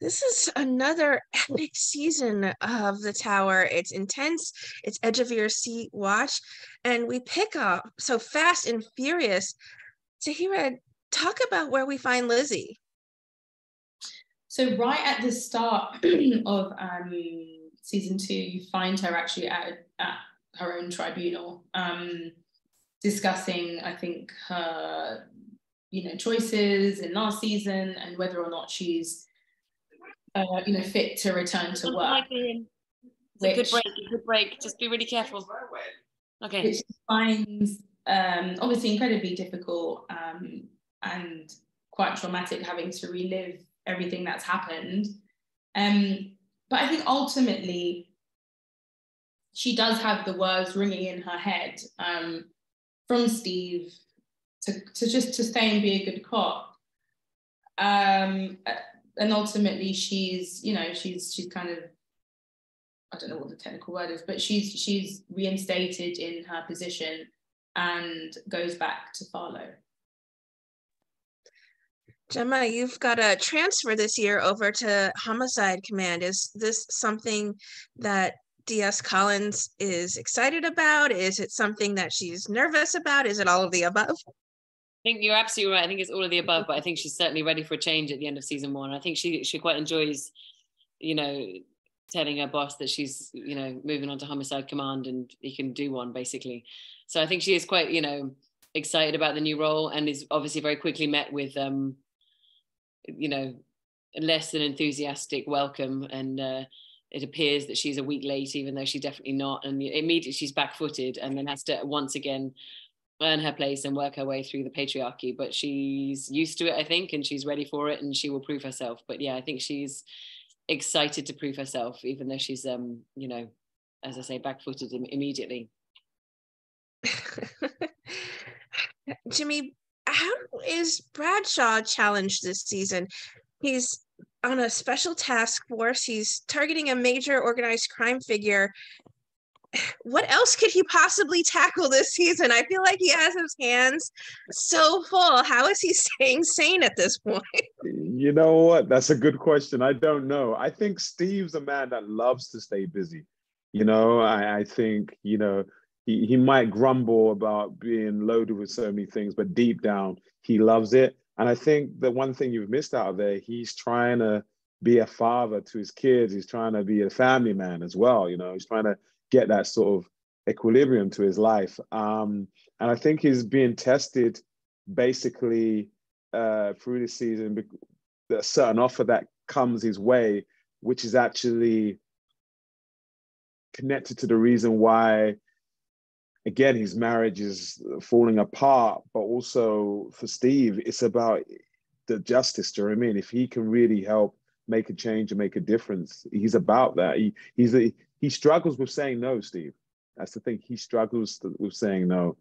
This is another epic season of The Tower. It's intense, it's edge of your seat watch, and we pick up so fast and furious. Tahirah, talk about where we find Lizzie. So right at the start of season 2, you find her actually at her own tribunal, discussing, I think, her choices in last season and whether or not she's fit to return to work. It's a good break. Just be really careful. Okay. Which she finds obviously incredibly difficult and quite traumatic, having to relive everything that's happened. But I think ultimately she does have the words ringing in her head from Steve to stay and be a good cop. And ultimately she's kind of, I don't know what the technical word is, but she's reinstated in her position and goes back to Farlow. Gemma, you've got a transfer this year over to Homicide Command. Is this something that DS Collins is excited about? Is it something that she's nervous about? Is it all of the above? I think you're absolutely right. I think it's all of the above, but I think she's certainly ready for a change at the end of season 1. I think she quite enjoys, telling her boss that she's, moving on to Homicide Command and he can do one, basically. So I think she is quite, excited about the new role, and is obviously very quickly met with, less than enthusiastic welcome. And it appears that she's a week late, even though she's definitely not. And immediately she's back-footed and then has to once again earn her place and work her way through the patriarchy. But she's used to it, I think, and she's ready for it, and she will prove herself. But yeah, I think she's excited to prove herself, even though she's, as I say, back-footed immediately. Jimmy, how is Bradshaw challenged this season? He's on a special task force. He's targeting a major organized crime figure. What else could he possibly tackle this season? I feel like he has his hands so full. How is he staying sane at this point? You know what? That's a good question. I don't know. I think Steve's a man that loves to stay busy. I think, he might grumble about being loaded with so many things, but deep down, he loves it. And I think the one thing you've missed out of there, he's trying to be a father to his kids. He's trying to be a family man as well. He's trying to get that sort of equilibrium to his life. And I think he's being tested basically through this season, a certain offer that comes his way, which is actually connected to the reason why, again, his marriage is falling apart. But also for Steve, it's about the justice. Do you know what I mean? If he can really help make a change and make a difference, he's about that. He struggles with saying no, Steve. That's the thing. He struggles with saying no,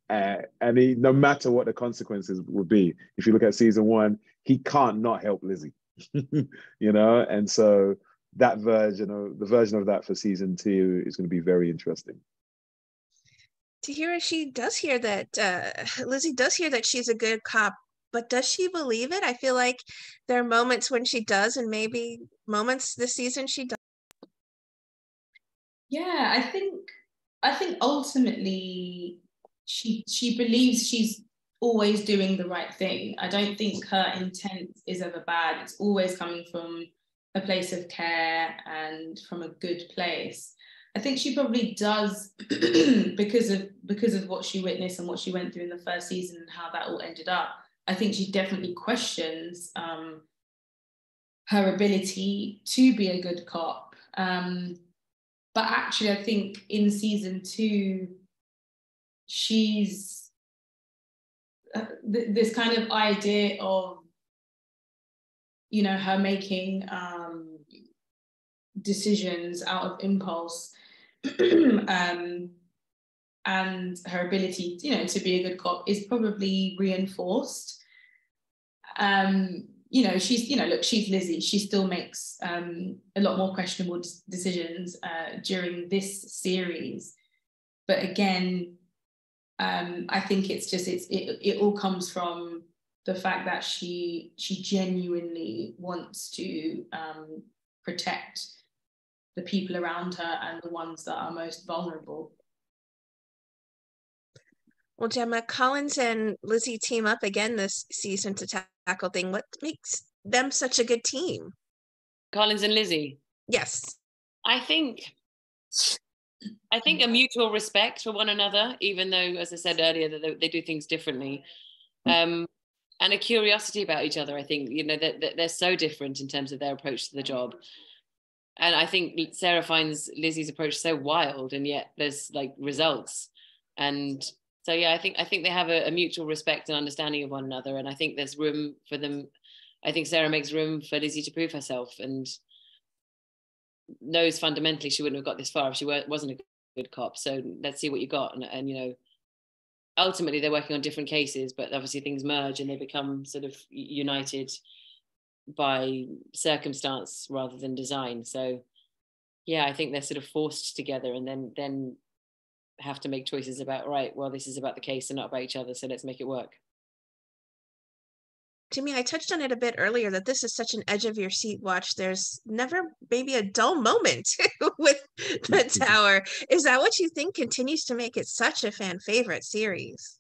and he, no matter what the consequences would be. If you look at season 1, he can't not help Lizzie, and so the version of that for season 2 is going to be very interesting. Tahirah, she does hear that, Lizzie does hear that she's a good cop, but does she believe it? I feel like there are moments when she does, and maybe moments this season she does. Yeah, I think ultimately she believes she's always doing the right thing. I don't think her intent is ever bad. It's always coming from a place of care and from a good place. I think she probably does because of what she witnessed and what she went through in the first season and how that all ended up. I think she definitely questions her ability to be a good cop. But actually, I think in season 2, she's this kind of idea of, her making decisions out of impulse and her ability, to be a good cop is probably reinforced. She's Lizzie. She still makes a lot more questionable decisions during this series. But again, I think it all comes from the fact that she genuinely wants to protect the people around her and the ones that are most vulnerable. Well, Gemma, Collins and Lizzie team up again this season to tackle things. What makes them such a good team? Collins and Lizzie? Yes. I think a mutual respect for one another, even though, as I said earlier, that they do things differently. And a curiosity about each other. I think, you know, that they're so different in terms of their approach to the job. And I think Sarah finds Lizzie's approach so wild, and yet there's like results. And so, yeah, I think they have a mutual respect and understanding of one another. And I think there's room for them. I think Sarah makes room for Lizzie to prove herself, and knows fundamentally she wouldn't have got this far if she wasn't a good cop. So let's see what you got. And you know, ultimately they're working on different cases, but obviously things merge and they become sort of united by circumstance rather than design. So yeah, I think they're sort of forced together, and then have to make choices about, right, well, this is about the case and not about each other, so let's make it work. Jimmy, I touched on it a bit earlier that this is such an edge of your seat watch. There's never maybe a dull moment with the Tower. Is that what you think continues to make it such a fan favorite series?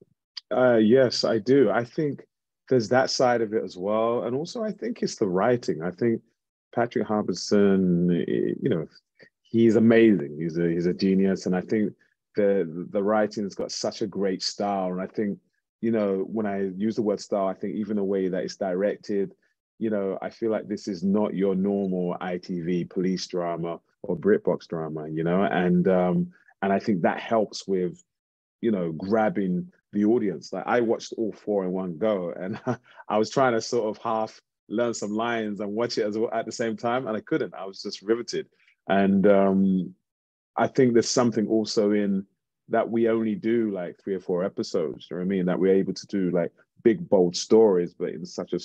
Yes, I do. I think there's that side of it as well. And also I think it's the writing. I think Patrick Harbison, you know, he's amazing. He's a genius. And I think the writing's got such a great style. And I think, you know, when I use the word style, I think even the way that it's directed, you know, I feel like this is not your normal ITV police drama or BritBox drama, you know, and I think that helps with, you know, grabbing the audience. Like I watched all 4 in one go, and I was trying to sort of half learn some lines and watch it at the same time, and I couldn't. I was just riveted. And I think there's something also in that we only do like 3 or 4 episodes. You know what I mean? That we're able to do like big, bold stories, but in such a,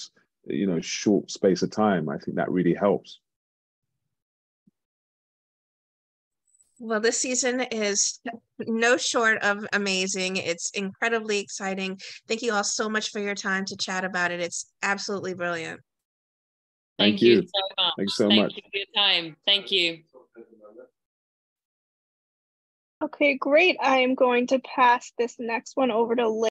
you know, short space of time. I think that really helps. Well, this season is no short of amazing. It's incredibly exciting. Thank you all so much for your time to chat about it. It's absolutely brilliant. Thank you so much. Thanks so much. Thank you for your time. Thank you. Okay, great. I am going to pass this next one over to Liz.